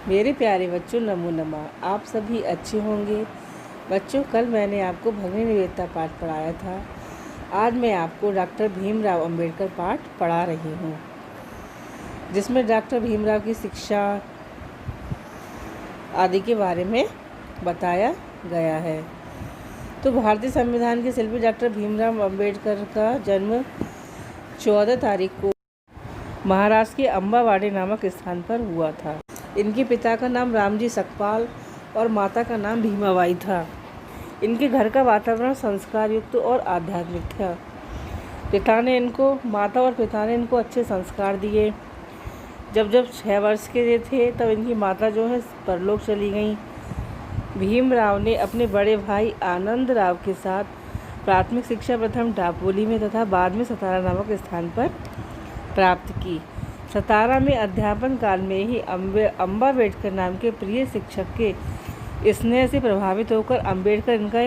मेरे प्यारे बच्चों, नमो नमः। आप सभी अच्छे होंगे। बच्चों, कल मैंने आपको भगिनी निवेदिता पाठ पढ़ाया था। आज मैं आपको डॉक्टर भीमराव अंबेडकर पाठ पढ़ा रही हूँ, जिसमें डॉक्टर भीमराव की शिक्षा आदि के बारे में बताया गया है। तो भारतीय संविधान के शिल्पी डॉक्टर भीमराव अंबेडकर का जन्म 14 तारीख को महाराष्ट्र के अम्बावाड़ी नामक स्थान पर हुआ था। इनके पिता का नाम रामजी सकपाल और माता का नाम भीमाबाई था। इनके घर का वातावरण संस्कार युक्त और आध्यात्मिक था। माता और पिता ने इनको अच्छे संस्कार दिए। जब 6 वर्ष के थे तब इनकी माता जो है परलोक चली गई। भीमराव ने अपने बड़े भाई आनंद राव के साथ प्राथमिक शिक्षा प्रथम डापोली में तथा बाद में सतारा नामक स्थान पर प्राप्त की। सतारा में अध्यापन काल में ही अम्बावेडकर नाम के प्रिय शिक्षक के स्नेह से प्रभावित होकर अम्बेडकर इनका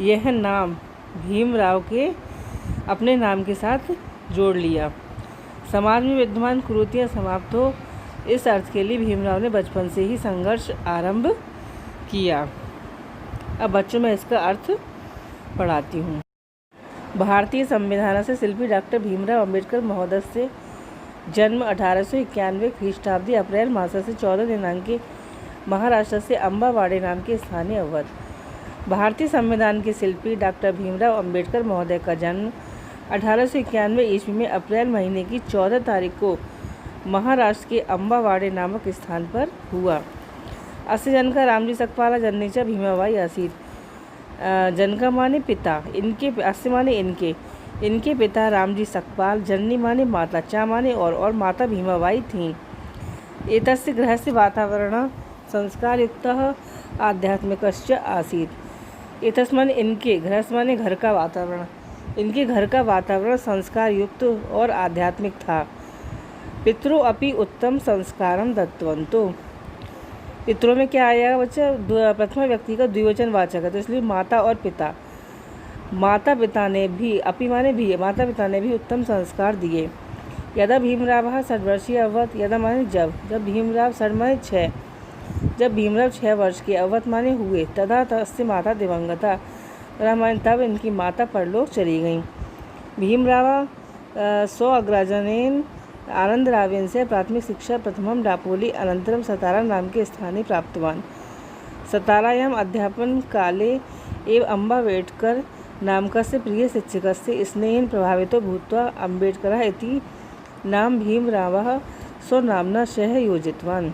यह नाम भीमराव के अपने नाम के साथ जोड़ लिया। समाज में विद्यमान कुरीतियाँ समाप्त हो, इस अर्थ के लिए भीमराव ने बचपन से ही संघर्ष आरंभ किया। अब बच्चों में इसका अर्थ पढ़ाती हूँ। भारतीय संविधान से शिल्पी डॉक्टर भीमराव अंबेडकर महोदय से जन्म 1891 ख्रीष्टाब्दी अप्रैल मास से 14 दिनांक के महाराष्ट्र से अम्बावाड़ी नाम के स्थानीय अवध। भारतीय संविधान के शिल्पी डॉक्टर भीमराव अंबेडकर महोदय का जन्म 1891 ईस्वी में अप्रैल महीने की 14 तारीख को महाराष्ट्र के अम्बावाड़ी नामक स्थान पर हुआ। अस्य जन का रामजी सकपाला जन्नीचा भीमाबाई आसीत। जनका माने पिता, इनके अस्य माने इनके पिता रामजी सकपाल, जननी माने माता, चा माने और माता भीमाबाई थीं। एतस्य गृहस्य वातावरण संस्कार युक्तः आध्यात्मिकश्च आसीत्। एतस् माने इनके, गृहस्थ माने घर का वातावरण, इनके घर का वातावरण संस्कार युक्त और आध्यात्मिक था। पितरों अपि उत्तम संस्कारम दत्तवन्तो। पितरों में क्या आएगा बच्चा? प्रथम व्यक्ति का द्विवचन वाचक है, तो इसलिए माता और पिता। माता पिता ने भी उत्तम संस्कार दिए। यदा भीमराव 6 वर्षीय अभवत, यदा माने जब भीमराव 6 माने 6, जब भीमराव 6 वर्ष के अवत माने हुए, तथा तस्य माता दिवंगता, तथा माने तब इनकी माता परलोक चली गई। भीमराव स्वअग्रजेन आनंदरावेन से प्राथमिक शिक्षा प्रथमं डापोली अनंतरम सतारा नाम के स्थाने प्राप्तवान्। सतारायाम् अध्यापन काले एव अम्बावेडकर नामकस्य प्रिय शिक्षकस्य स्नेहेन प्रभावितो भूत्वा अम्बेडकरः इति नाम भीमरावः स्वनाम्ना सह योजितवान्।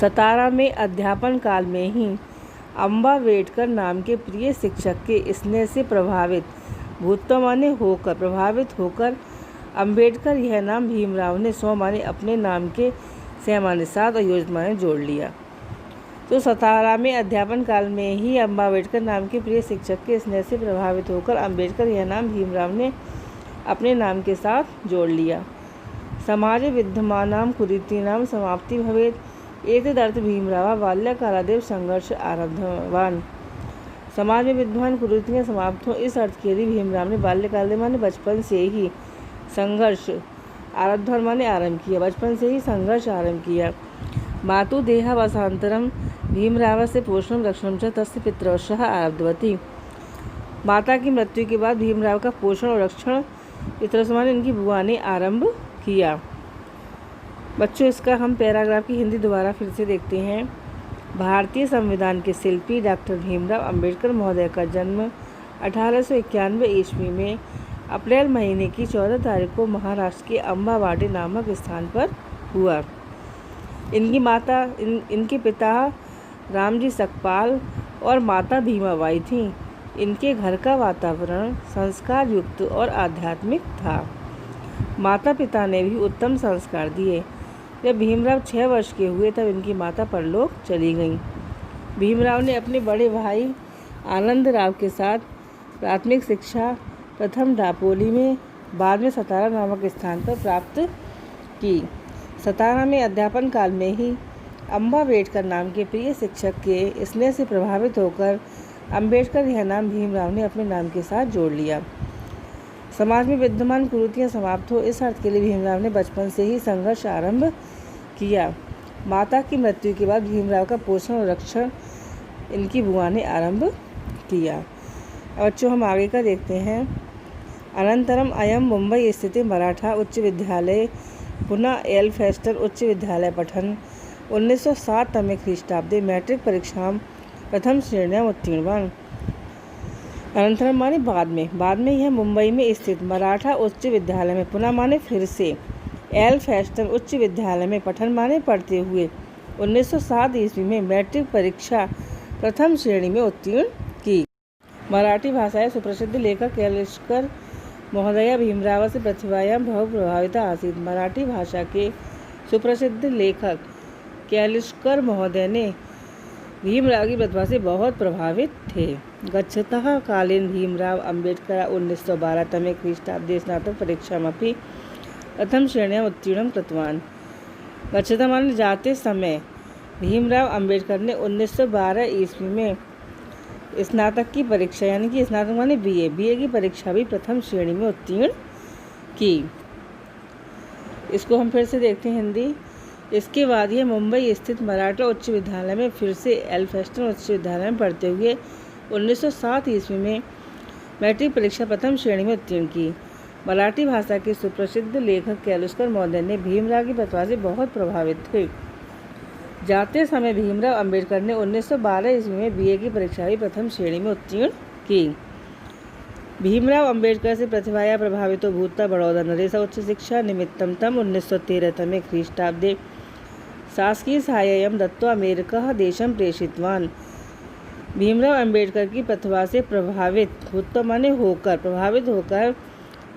सतारा में अध्यापन काल में ही अम्बावेडकर नाम के प्रिय शिक्षक के स्नेह से भूत्वा माने होकर, प्रभावित होकर अम्बेडकर यह नाम भीमराव ने स्व माने अपने नाम के सह माने साथ और योजित माने जोड़ लिया। तो सतारा में अध्यापन काल में ही अम्बावेडकर नाम के प्रिय शिक्षक के स्नेह से प्रभावित होकर अम्बेडकर यह नाम भीमराव ने अपने नाम के साथ जोड़ लिया। समाजे विद्यमानां कुरीतीनां समाप्ति भवेत् एतदर्थ भीमराव बाल्यकालादेव संघर्ष आरब्धवान्। समाज में विद्यमान कुरीतियाँ समाप्त हो, इस अर्थ के लिए भीमराव ने बाल्यकाल माने बचपन से ही संघर्ष आरब्धवान् माने आरंभ किया, बचपन से ही संघर्ष आरंभ किया। मातु देहावसानन्तरं भीमरावस्य पोषणं रक्षणं च तस्य पितृवशः आरब्धवती। माता की मृत्यु के बाद भीमराव का पोषण और रक्षण पितृवश माने इनकी बुआ ने आरंभ किया। बच्चों, इसका हम पैराग्राफ की हिंदी दोबारा फिर से देखते हैं। भारतीय संविधान के शिल्पी डॉक्टर भीमराव अंबेडकर महोदय का जन्म 1891 ईस्वी में अप्रैल महीने की 14 तारीख को महाराष्ट्र के अम्बावाड़ी नामक स्थान पर हुआ। इनके पिता रामजी सकपाल और माता भीमाबाई थीं। इनके घर का वातावरण संस्कार युक्त और आध्यात्मिक था। माता पिता ने भी उत्तम संस्कार दिए। जब भीमराव 6 वर्ष के हुए तब इनकी माता परलोक चली गई। भीमराव ने अपने बड़े भाई आनंद राव के साथ प्राथमिक शिक्षा प्रथम डापोली में, बाद में सतारा नामक स्थान पर प्राप्त की। सतारा में अध्यापन काल में ही अम्बावेडकर नाम के प्रिय शिक्षक के स्नेह से प्रभावित होकर अम्बेडकर यह नाम भीमराव ने अपने नाम के साथ जोड़ लिया। समाज में विद्यमान कुरीतियाँ समाप्त हो, इस अर्थ के लिए भीमराव ने बचपन से ही संघर्ष आरंभ किया। माता की मृत्यु के बाद भीमराव का पोषण और रक्षण इनकी बुआ ने आरंभ किया। बच्चों हम आगे का देखते हैं। अनंतरम अयम मुंबई स्थित मराठा उच्च विद्यालय पुनः एल्फेस्टर उच्च विद्यालय पठन 1907 तमे ख्रीष्टाब्दे मैट्रिक परीक्षां प्रथम श्रेण्याम् उत्तीर्णवान्। अनंतरम माने बाद में यह मुंबई में स्थित मराठा उच्च विद्यालय में पुनः माने फिर से एल्फेस्टर उच्च विद्यालय में पठन माने पढ़ते हुए 1907 ईस्वी में मैट्रिक परीक्षा प्रथम श्रेणी में उत्तीर्ण की। मराठी भाषायां सुप्रसिद्ध लेखक कैलिष्कर महोदया भीमरावस्य प्रतिभायां बहु प्रभाविता आसीत्। मराठी भाषा के सुप्रसिद्ध लेखक कैलिष्कर महोदय ने भीमराव की प्रतिभा से बहुत प्रभावित थे। गच्छतः कालीन भीमराव अम्बेडकर 1912 तमे ख्रीष्टाब्दे स्नातक परीक्षामपि प्रथम श्रेण्याम् उत्तीर्णं कृतवान्। गच्छतः माने जाते समय भीमराव अम्बेडकर ने 1912 ईस्वी में स्नातक की परीक्षा यानी कि स्नातक माने बीए की परीक्षा भी प्रथम श्रेणी में उत्तीर्ण की। इसको हम फिर से देखते हैं हिंदी। इसके बाद यह मुंबई स्थित मराठा उच्च विद्यालय में फिर से एल्फेस्टर उच्च विद्यालय में पढ़ते हुए 1907 ईस्वी में मैट्रिक परीक्षा प्रथम श्रेणी में उत्तीर्ण की। मराठी भाषा के सुप्रसिद्ध लेखक कैलिष्कर महोदय ने भीमराव की प्रतिभा से बहुत प्रभावित थे। जाते समय भीमराव अम्बेडकर ने 1912 ईस्वी में बीए की परीक्षा भी प्रथम श्रेणी में उत्तीर्ण की। भीमराव अम्बेडकर से प्रतिभाया प्रभावितो भूत्वा बड़ौदा नरेश उच्च शिक्षा निमित्तं तम 1913 तमे ख्रीष्टाब्दे शासकीय सहाय्यं दत्त्वा अमेरिका देशं प्रेषितवान्। भीमराव अम्बेडकर की प्रतिभा से प्रभावित होकर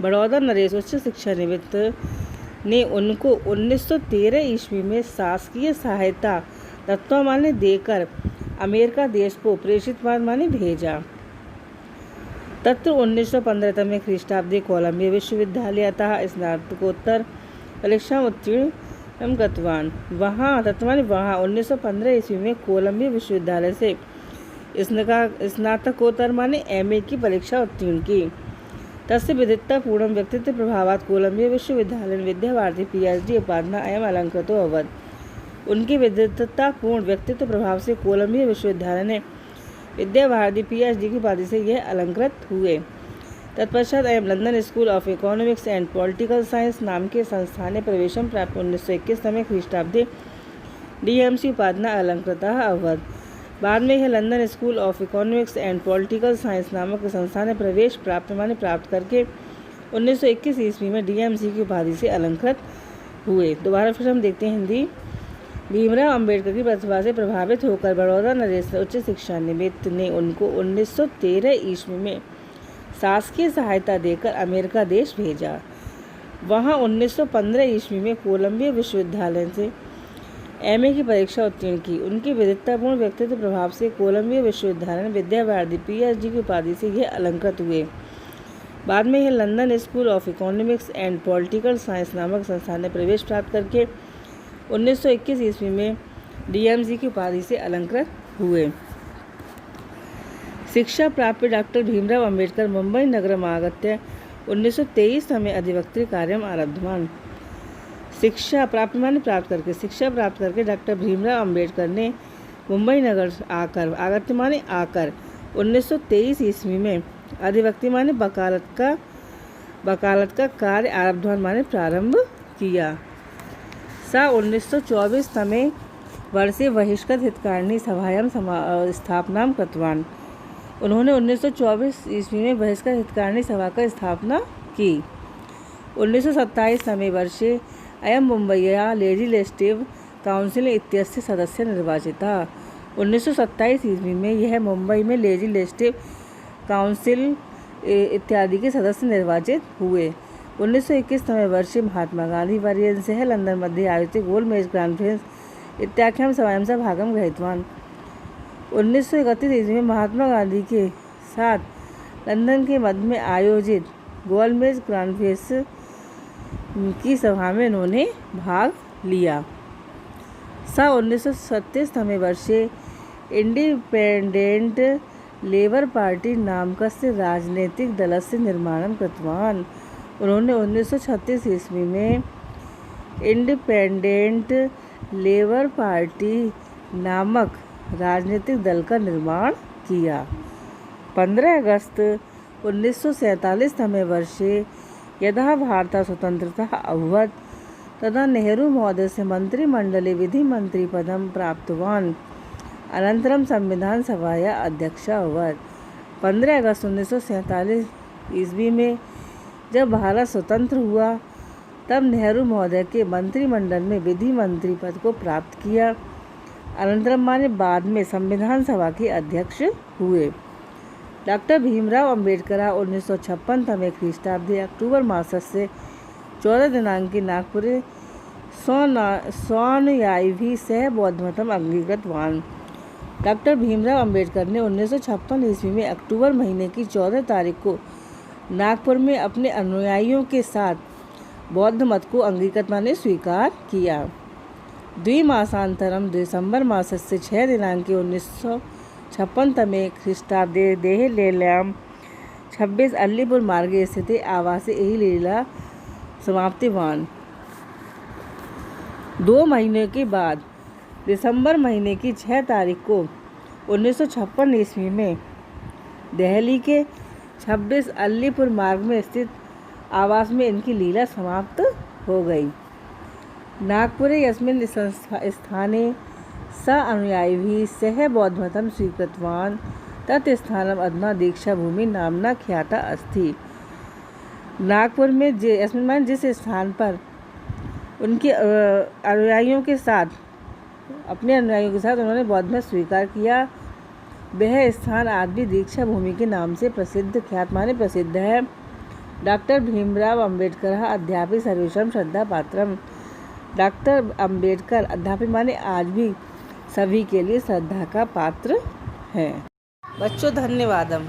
बड़ौदा नरेश उच्च शिक्षा निमित्त ने उनको 1913 ईस्वी में शासकीय सहायता दत्त्वा माने देकर अमेरिका देश को प्रेषितवान् माने भेजा। तत्र 1915 तमे ख्रीष्टाब्दे कोलंबिया विश्वविद्यालयतः स्नातकोत्तर परीक्षाम् उत्तीर्णं कृतवान्। वहाँ 1915 ईस्वी में कोलंबिया विश्वविद्यालय से स्नातकोत्तर माने एमए की परीक्षा उत्तीर्ण की। तस्य विदित्तापूर्णं व्यक्तित्व प्रभावात् कोलंबिया विश्वविद्यालय विद्यावारिधि पीएचडी उपाधिना अयम् अलंकृतो अभवत्। उनके विदित्तापूर्ण व्यक्तित्व प्रभाव से कोलंबिया विश्वविद्यालय ने विद्यावारिधि पीएचडी की उपाधि से यह अलंकृत हुए। तत्पश्चात अयम London school of economics and political science नाम के संस्थान ने प्रवेशं प्राप्य 1921 तमे ख्रीष्टाब्दे डीएमसी उपाधिना अलंकृतः अभवत्। बाद में यह London school of economics and political science नामक संस्थान ने प्रवेश प्राप्त करके 1921 ईस्वी में डीएमसी की उपाधि से अलंकृत हुए। दोबारा फिर हम देखते हैं हिंदी। भीमराव अम्बेडकर की प्रतिभा से प्रभावित होकर बड़ौदा नरेश उच्च शिक्षा निमित्त ने उनको 1913 ईस्वी में शासकीय सहायता देकर अमेरिका देश भेजा। वहाँ 1915 ईस्वी में कोलंबिया विश्वविद्यालय से एमए की परीक्षा उत्तीर्ण की। उनके विदित्तापूर्ण व्यक्तित्व प्रभाव से कोलंबिया विश्वविद्यालय ने विद्यावारिधि पीएचडी की उपाधि से यह अलंकृत हुए। बाद में यह London school of economics and political science नामक संस्थान ने प्रवेश प्राप्त करके 1921 ईस्वी में डीएमसी की उपाधि से अलंकृत हुए। शिक्षा प्राप्य डॉक्टर भीमराव अम्बेडकर मुंबई नगरम् आगत्य 1923 तमे अधिवक्तृ कार्यम् आरब्धवान्। शिक्षा प्राप्त करके डॉक्टर भीमराव अम्बेडकर ने मुंबई नगर आकर 1923 ईस्वी में अधिवक्तृ माने वकालत का कार्य आरब्धवान् माने प्रारंभ किया। सा 1924 तमे वर्षे बहिष्कृत हितकारिणी सभायां स्थापनां कृतवान्। उन्होंने 1924 ईस्वी में बहिष्कृत हितकारिणी सभा का स्थापना की। 1927 तमे वर्षे अयम मुंबईया लेजिस्लेटिव काउंसिल इत्यस्य सदस्य निर्वाचिता। 1927 ईस्वी में यह मुंबई में लेजिस्लेटिव काउंसिल इत्यादि के सदस्य निर्वाचित हुए। 1921 तमे वर्षे महात्मा गांधी वर्येण लंदन मध्ये आयोजित गोलमेज कॉन्फ्रेंस इत्याख्यां सभायां भागं गृहीतवान्। 1931 ईस्वी में महात्मा गांधी के साथ लंदन के मध्य में आयोजित गोलमेज कॉन्फ्रेंस की सभा में उन्होंने भाग लिया। 1937 तमे वर्षे इंडिपेंडेंट लेबर पार्टी नामकस्य राजनीतिक दलस्य निर्माणं कृतवान्। उन्होंने 1936 ईस्वी में इंडिपेंडेंट लेबर पार्टी नामक राजनीतिक दल का निर्माण किया। 15 अगस्त 1947 तमे वर्षे यदा भारतः स्वतन्त्रता अभवत् तदा नेहरू महोदय से मंत्रिमंडले विधिमन्त्रिपदं प्राप्तवान्। अनन्तरं संविधान सभायाः अध्यक्षः अभवत्। 15 अगस्त 1947 ईस्वी में जब भारत स्वतंत्र हुआ तब नेहरू महोदय के मंत्रिमंडल में विधि मंत्री पद को प्राप्त किया। अनंतरम माने बाद में संविधान सभा के अध्यक्ष हुए। डॉक्टर भीमराव अंबेडकर 1956 तमे ख्रीष्टाब्दे अक्टूबर मासस्य 14 दिनांके नागपुरे स्वानुयायिभिः सह बौद्धमतम् अंगीकृतवान्। डॉक्टर भीमराव अंबेडकर ने 1956 ईस्वी में अक्टूबर महीने की 14 तारीख को नागपुर में अपने अनुयायियों के साथ बौद्ध मत को अंगीकृत माने स्वीकार किया। द्विमासानन्तरं दिसंबर मासस्य 6 दिनांके 1956 तमे ख्रीष्टाब्दे देहलील्यां 26 अल्लीपुर मार्गे स्थिते आवासे एहि लीला समाप्तिवान्। 2 महीने के बाद दिसंबर महीने की 6 तारीख को 1956 ईस्वी में दिल्ली के 26 अल्लीपुर मार्ग में स्थित आवास में इनकी लीला समाप्त हो गई। नागपुरे यस्मिन् स्थाने स अनुयायिभिः सह बौद्धमतं स्वीकृतवान् तत् स्थानम् अधुना दीक्षाभूमि नाम्ना ख्याता अस्ति। नागपुर में यस्मिन् जिस स्थान पर उनके अनुयायियों के साथ उन्होंने बौद्ध मत स्वीकार किया वह स्थान आज भी दीक्षा भूमि के नाम से प्रसिद्ध है। डॉक्टर भीमराव अंबेडकर अध्यापि सर्वेषां श्रद्धा पात्रम। डॉक्टर अंबेडकर अध्यापि माने आज भी सभी के लिए श्रद्धा का पात्र हैं। बच्चों धन्यवादम।